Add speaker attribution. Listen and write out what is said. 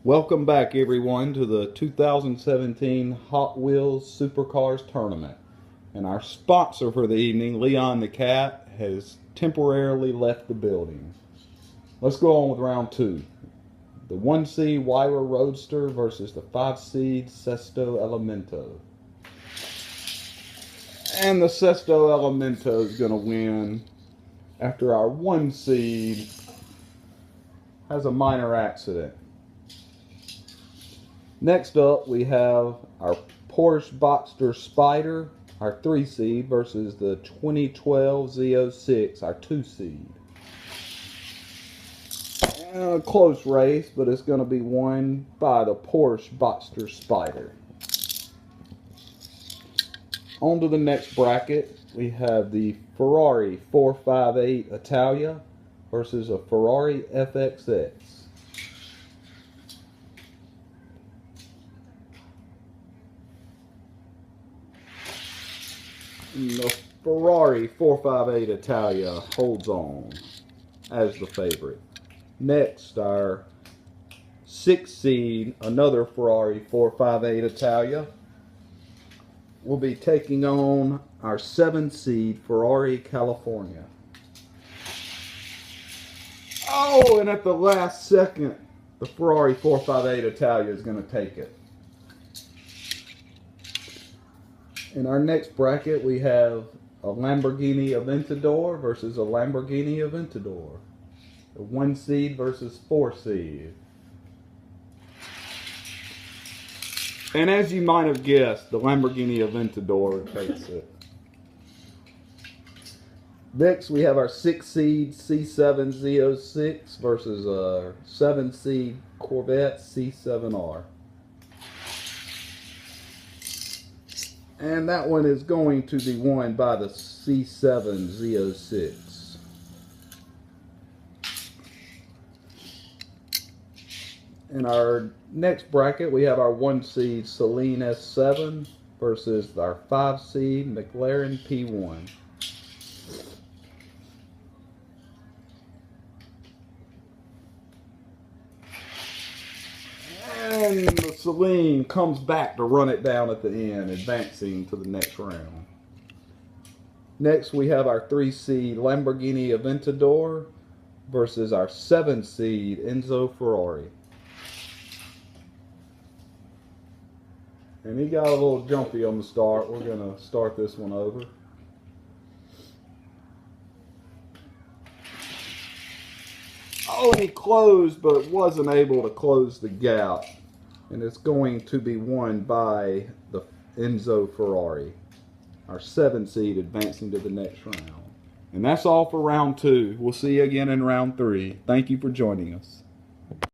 Speaker 1: Welcome back everyone to the 2017 Hot Wheels Supercars Tournament. And our sponsor for the evening, Leon the Cat, has temporarily left the building. Let's go on with round two. The 1 seed Wyra Roadster versus the 5 seed Sesto Elemento. And the Sesto Elemento is going to win after our 1 seed has a minor accident. Next up, we have our Porsche Boxster Spyder, our 3 seed, versus the 2012 Z06, our 2 seed. A close race, but it's going to be won by the Porsche Boxster Spyder. On to the next bracket, we have the Ferrari 458 Italia versus a Ferrari FXX. The Ferrari 458 Italia holds on as the favorite. Next, our 6 seed, another Ferrari 458 Italia, will be taking on our 7 seed Ferrari California. Oh, and at the last second, the Ferrari 458 Italia is going to take it. In our next bracket, we have a Lamborghini Aventador versus a Lamborghini Aventador. The 1 seed versus 4 seed. And as you might have guessed, the Lamborghini Aventador takes it. Next, we have our 6 seed C7 Z06 versus a 7 seed Corvette C7R. And that one is going to be won by the C7 Z06. In our next bracket, we have our 1 seed Saleen S7 versus our 5 seed McLaren P1. And the Saleen comes back to run it down at the end, advancing to the next round. Next, we have our 3 seed Lamborghini Aventador versus our 7 seed Enzo Ferrari. And he got a little jumpy on the start. We're going to start this one over. Oh, he closed, but wasn't able to close the gap. And it's going to be won by the Enzo Ferrari, our 7 seed, advancing to the next round. And that's all for round 2. We'll see you again in round 3. Thank you for joining us.